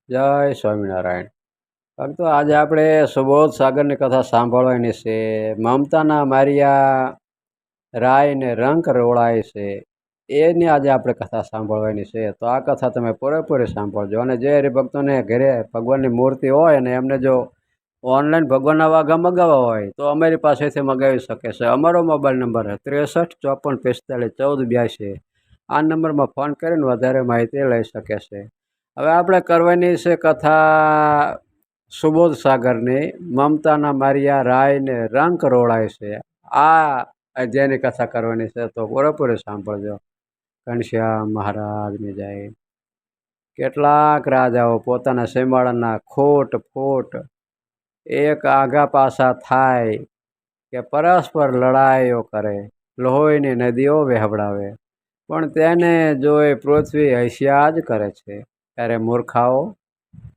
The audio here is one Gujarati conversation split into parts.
જય સ્વામિનારાયણ. ભક્તો, આજે આપણે સુબોધ સાગરની કથા સાંભળવાની છે. મમતાના મારિયા રાય ને રંક રોળાય છે, એની આજે આપણે કથા સાંભળવાની છે. તો આ કથા તમે પૂરેપૂરી સાંભળજો. અને જે હરિભક્તોને ઘરે ભગવાનની મૂર્તિ હોય અને એમને જો ઓનલાઈન ભગવાનના વાઘા મગાવવા હોય તો અમારી પાસેથી મગાવી શકે છે. અમારો મોબાઈલ નંબર 63 54 45 14 82. આ નંબરમાં ફોન કરીને વધારે માહિતી લઈ શકે છે. હવે આપણે કરવાની છે કથા સુબોધ સાગરની. મમતાના મારિયા રાય ને રંક રોળાય છે, આ અધ્યાયની કથા કરવાની છે. તો પૂરેપૂરી સાંભળજો. ઘનશ્યામ મહારાજની જાય. કેટલાક રાજાઓ પોતાના સીમાડાના ખોટ ફોટ એક આગા પાછા થાય કે પરસ્પર લડાઈઓ કરે, લોહીની નદીઓ વહેવડાવે, પણ તેને જોઈ પૃથ્વી હસ્યા જ કરે છે. ત્યારે મૂર્ખાઓ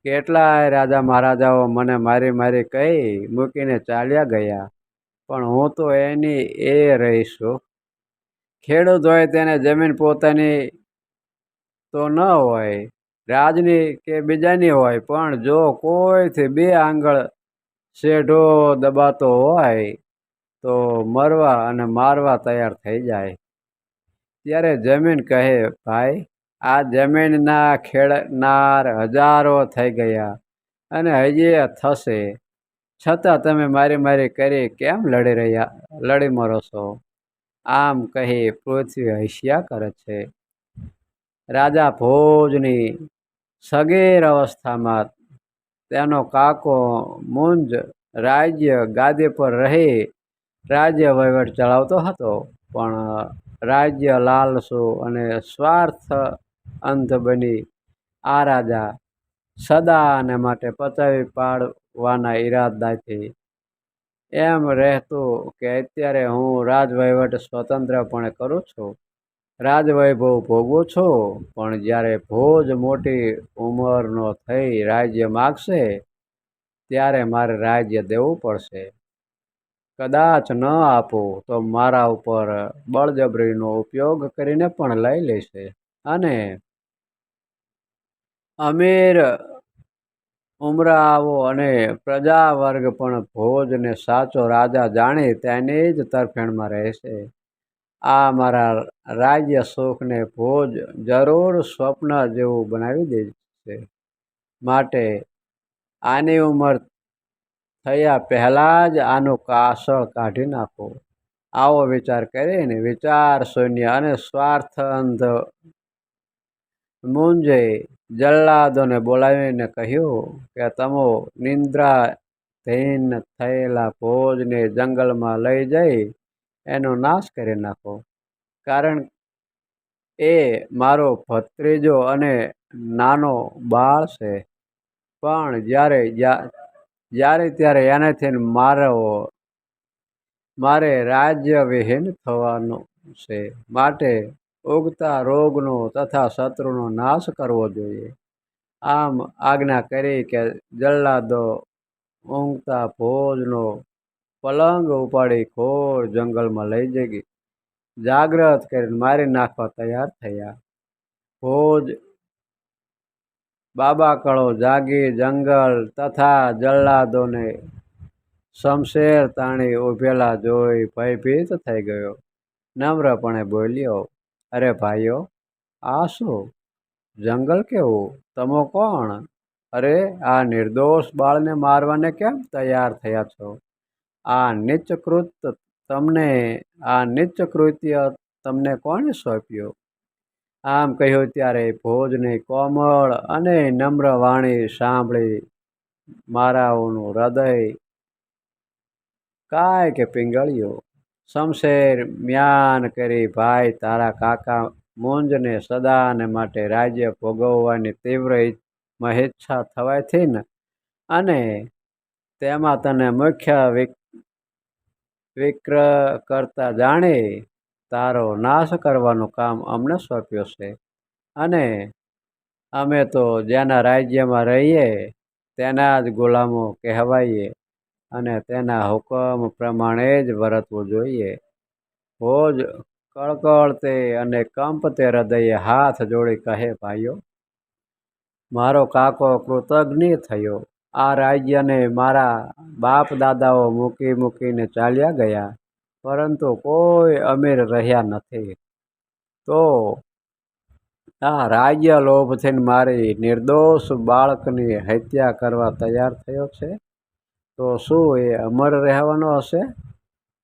કેટલાય રાજા મહારાજાઓ મને મારી મારી કહી મૂકીને ચાલ્યા ગયા, પણ હું તો એની એ રહીશું. ખેડૂત હોય તેને જમીન પોતાની તો ન હોય, રાજની કે બીજાની હોય, પણ જો કોઈથી 2 આંગળ શેઢો દબાતો હોય તો મરવા અને મારવા તૈયાર થઈ જાય. ત્યારે જમીન કહે, ભાઈ, આ જમીનના ખેડનાર હજારો થઈ ગયા અને હજી થશે, છતાં તમે મારી મારી કરી કેમ લડી મરો છો? આમ કહી પૃથ્વી હસ્યા કરે છે. રાજા ભોજની સગીર અવસ્થામાં તેનો કાકો મુંજ રાજ્ય ગાદી પર રહી રાજ્ય વહીવટ ચલાવતો હતો. પણ રાજ્ય લાલસુ અને સ્વાર્થ અંધ બની આ રાજા સદાને માટે પચાવી પાડવાના ઈરાદાથી એમ રહેતું કે અત્યારે હું રાજવહીવટ સ્વતંત્રપણે કરું છું, રાજવૈભવ ભોગવું છું, પણ જ્યારે ભોજ મોટી ઉંમરનો થઈ રાજ્ય માગશે ત્યારે મારે રાજ્ય દેવું પડશે. કદાચ ન આપું તો મારા ઉપર બળજબરીનો ઉપયોગ કરીને પણ લઈ લેશે. અને અમીર ઉમરાવો અને પ્રજા વર્ગ પણ ભોજને સાચો રાજા જાણી તેની જ તરફેણમાં રહેશે. આ મારા રાજ્ય સુખને ભોજ જરૂર સ્વપ્ન જેવું બનાવી દેશે. માટે આની ઉંમર થયા પહેલાં જ આનું કાસળ કાઢી નાખો. આવો વિચાર કરીને વિચાર શૂન્ય અને સ્વાર્થ અંધ મુંજે જલ્લાદોને બોલાવીને કહ્યું કે તમો નિંદ્રાધીન થયેલા ભોજને જંગલમાં લઈ જઈ એનો નાશ કરી નાખો, કારણ એ મારો ભત્રીજો અને નાનો બાળ છે. પણ જ્યારે ત્યારે એનાથી મારે રાજ્ય વિહીન થવાનું છે. માટે ઉગતા રોગનો તથા શત્રુનો નાશ કરવો જોઈએ. આમ આજ્ઞા કરી કે જલ્લાદો ઊંઘતા ભોજનો પલંગ ઉપાડી ઘોર જંગલમાં લઈ જઈ જાગ્રત કરીને મારી નાખવા તૈયાર થયા. ભોજ બાબાકળો જાગી જંગલ તથા જલ્લાદોને શમશેર તાણી ઉભેલા જોઈ ભયભીત થઈ ગયો. નમ્રપણે બોલ્યો, અરે ભાઈઓ, આ શું? જંગલ કેવું? તમો કોણ? અરે, આ નિર્દોષ બાળને મારવાને કેમ તૈયાર થયા છો? આ નીચ કૃત્ય તમને કોણે સોંપ્યું? આમ કહ્યું ત્યારે ભોજની કોમળ અને નમ્ર વાણી સાંભળી મારાઓનું હૃદય કાંઈક પીંગળ્યું. શમશેર મ્યાન કરી, ભાઈ, તારા કાકા મુંજને સદાને માટે રાજ્ય ભોગવવાની તીવ્ર મહેચ્છા થવાથી ને અને તેમાં તને મુખ્ય વિક્ર કરતા જાણી તારો નાશ કરવાનું કામ અમને સોંપ્યો છે. અને અમે તો જેના રાજ્યમાં રહીએ તેના જ ગુલામો કહેવાઈએ અને તેના હુકમ પ્રમાણે જ વર્તવું જોઈએ. ભોજ કળકળતે અને કંપતે હૃદયે હાથ જોડી કહે, ભાઈઓ, મારો કાકો કૃતજ્ઞ થયો. આ રાજ્યને મારા બાપ દાદાઓ મૂકીને ચાલ્યા ગયા, પરંતુ કોઈ અમીર રહ્યા નથી. તો આ રાજ્ય લોભથી મારી નિર્દોષ બાળકની હત્યા કરવા તૈયાર થયો છે. તો શું એ અમર રહેવાનો હશે?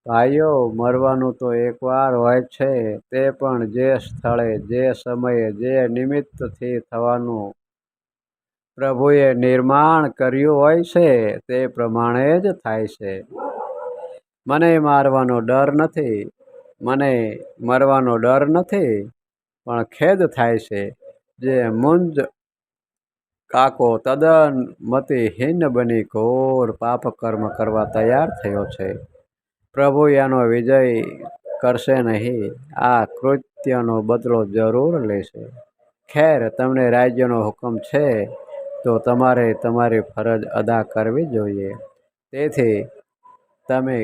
ભાઈઓ, મરવાનું તો એકવાર હોય છે, તે પણ જે સ્થળે, જે સમયે, જે નિમિત્તથી થવાનું પ્રભુએ નિર્માણ કર્યું હોય છે તે પ્રમાણે જ થાય છે. મને મરવાનો ડર નથી, પણ ખેદ થાય છે જે મુંજ કાકો તદ્દન મતિહીન બની ઘોર પાપકર્મ કરવા તૈયાર થયો છે. પ્રભુ એનો વિજય કરશે નહીં. આ કૃત્યનો બદલો જરૂર લેશે. ખેર, તમને રાજ્યનો હુકમ છે તો તમારે તમારી ફરજ અદા કરવી જોઈએ. તેથી તમે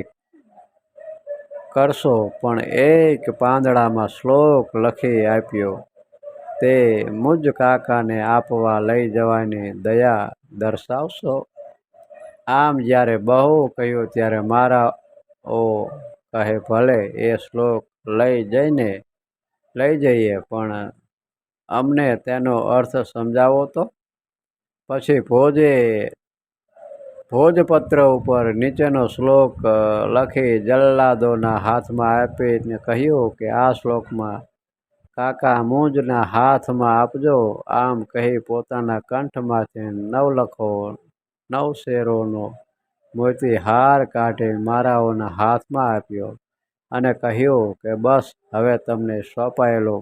કરશો. પણ એક પાંદડામાં શ્લોક લખી આપ્યો તે મુંજ કાકાને આપવા લઈ જવાની દયા દર્શાવશો? આમ જ્યારે બહુ કહ્યું ત્યારે મારાઓ કહે, ભલે, એ શ્લોક લઈ જઈએ, પણ અમને તેનો અર્થ સમજાવો તો. પછી ભોજપત્ર ઉપર નીચેનો શ્લોક લખી જલ્લાદોના હાથમાં આપીને કહ્યું કે આ શ્લોકમાં કાકા મુંજના હાથમાં આપજો. આમ કહી પોતાના કંઠમાંથી 9 શેરોનો મોતી હાર કાઢી મારાઓના હાથમાં આપ્યો અને કહ્યું કે બસ, હવે તમને સોંપાયેલું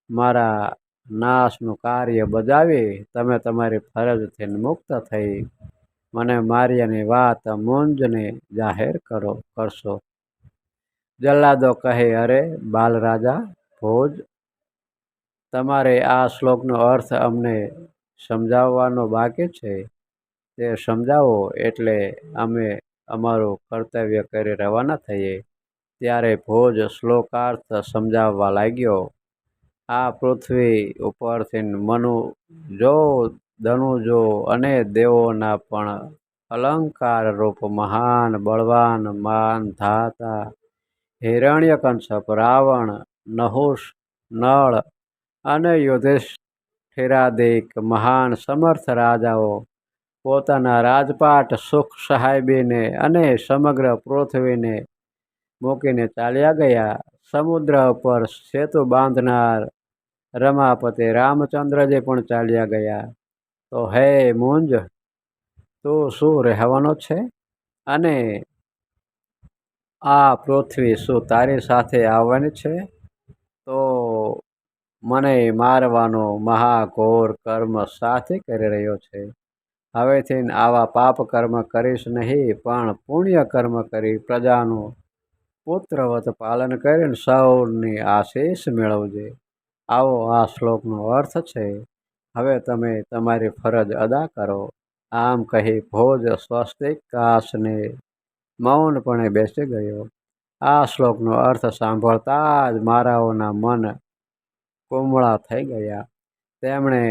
મારા નાશનું કાર્ય બજાવી તમે તમારી ફરજથી મુક્ત થઈ મને માર્યાની વાત મુંજને જાહેર કરશો. જલ્લાદો કહે, અરે બાલરાજા ભોજ, તમારે આ શ્લોકનો અર્થ અમને સમજાવવાનો બાકી છે. તે સમજાવો એટલે અમે અમારું કર્તવ્ય કરી રવાના થઈએ. ત્યારે ભોજ શ્લોકાર્થ સમજાવવા લાગ્યો. આ પૃથ્વી ઉપરથી ધનુજો અને દેવોના પણ અલંકાર રૂપ મહાન બળવાન માનધાતા હિરણ્યકશ્યપ, રાવણ, નહુષ, નળ અને યુધિષ્ઠિરાદિક મહાન સમર્થ રાજાઓ પોતાના રાજપાટ, સુખ સાહેબીને અને સમગ્ર પૃથ્વીને મૂકીને ચાલ્યા ગયા. સમુદ્ર ઉપર સેતુ બાંધનાર રમાપતિ રામચંદ્રજી પણ ચાલ્યા ગયા. તો હે મુંજ, તું શું રહેવાનો છે? અને આ પૃથ્વી શું તારી સાથે આવવાની છે? તો મને મારવાનો મહાઘોર કર્મ સાથી કરી રહ્યો છે. હવેથી આવા પાપ કર્મ કરીશ નહીં, પણ પુણ્ય કર્મ કરી પ્રજાનું પુત્રવત પાલન કરીને સૌની આશીષ મેળવજે. આવો આ શ્લોકનો અર્થ છે. હવે તમે તમારી ફરજ અદા કરો. આમ કહી ભોજ સ્વસ્તિક કાસને મૌનપણે બેસી ગયો. આ શ્લોકનો અર્થ સાંભળતા જ મારાઓના મન કુમળા થઈ ગયા. તેમણે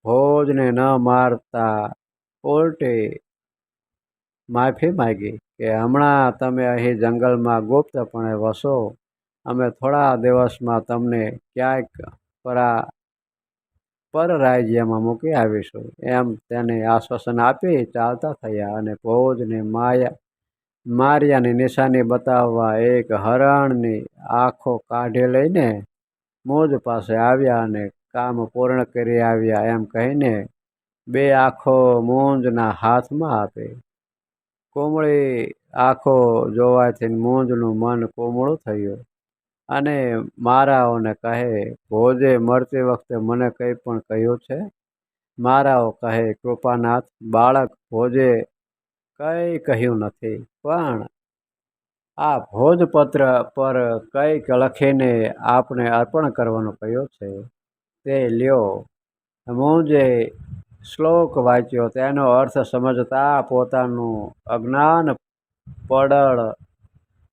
ભોજને ન મારતા ઉલટી માફી માગી કે હમણાં તમે અહીં જંગલમાં ગુપ્તપણે વસો. અમે થોડા દિવસમાં તમને ક્યાંક પર રાજ્યમાં મૂકી આવીશું. એમ તેને આશ્વાસન આપી ચાલતા થયા અને ભોજને માર્યાની નિશાની બતાવવા એક હરણની આંખો કાઢી લઈને મુંજ પાસે આવ્યા અને કામ પૂર્ણ કરી આવ્યા એમ કહીને 2 આંખો મુંજના હાથમાં આપી. કુમળી આંખો જોવાથી મુંજનું મન કુમળું થયું અને મારાઓને કહે, ભોજે મરતી વખતે મને કંઈ પણ કહ્યું છે? મારાઓ કહે, કૃપાનાથ, બાળક ભોજે કંઈ કહ્યું નથી, પણ આ ભોજપત્ર પર કંઈક લખીને આપને અર્પણ કરવાનું કહ્યું છે. તે લ્યો. મુંજે શ્લોક વાંચ્યો. તેનો અર્થ સમજતા પોતાનું અજ્ઞાન પડળ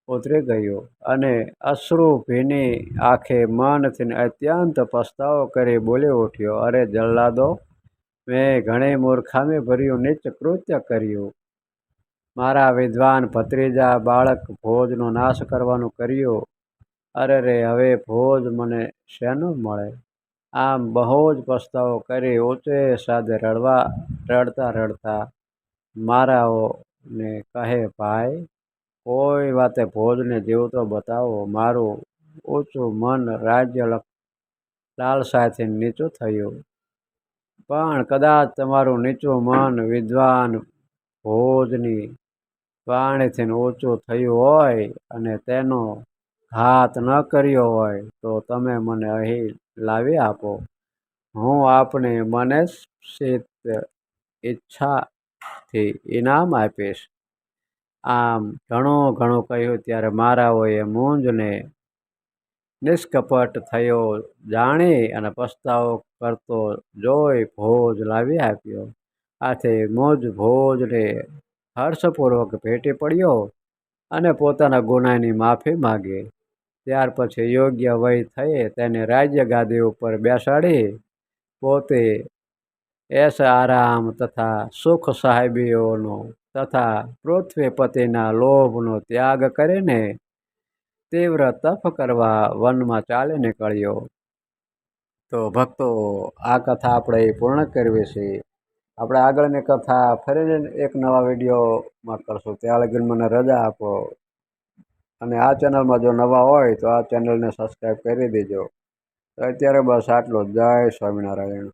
ઉતરી ગયું અને અશ્રુ ભીની આંખે મનથી અત્યંત પસ્તાવો કરી બોલી ઉઠ્યો, અરે જલ્લાદો, મેં ઘણી મૂર્ખામી ભર્યું નીચ કૃત્ય કર્યું. મારા વિદ્વાન ભત્રીજા બાળક ભોજનો નાશ કરવાનું કર્યું. અરે રે, હવે ભોજ મને શેનું મળે? આમ બહુ જ પસ્તાવો કરી ઊંચે સાદે રડતા રડતા મારાઓને કહે, ભાઈ, કોઈ વાતે ભોજને જીવતો બતાવો. મારું ઊંચું મન રાજ્ય લાલસાથી નીચું થયું. પણ કદાચ તમારું નીચું મન વિદ્વાન ભોજની વાણીથી ઊંચું થયું હોય અને તેનો ઘાત ન કર્યો હોય તો તમે મને અહીં લાવી આપો. હું આપની મનસ્સિત ઈચ્છાથી ઇનામ આપીશ. આમ ઘણું કહ્યું ત્યારે મારાઓએ મૂંઝને નિષ્કપટ થયો જાણી અને પસ્તાવો કરતો જોઈ ભોજ લાવી આપ્યો. આથી મુજ ભોજને હર્ષપૂર્વક ભેટી પડ્યો અને પોતાના ગુનાની માફી માગી. ત્યાર પછી યોગ્ય વય થયે તેને રાજ્ય ગાદી ઉપર બેસાડી પોતે એશ આરામ તથા સુખ સાહેબીઓનો તથા પૃથ્વીપતિના લોભનો ત્યાગ કરીને તીવ્ર તપ કરવા વનમાં ચાલી નીકળ્યો. તો ભક્તો, આ કથા આપણે પૂર્ણ કરવી છે. આપણે આગળની કથા ફરીને એક નવા વિડીયોમાં કરશું. ત્યાં લગી મને રજા આપો. અને આ ચેનલમાં જો નવા હોય તો આ ચેનલને સબસ્ક્રાઈબ કરી દેજો. તો અત્યારે બસ આટલું. જય સ્વામિનારાયણ.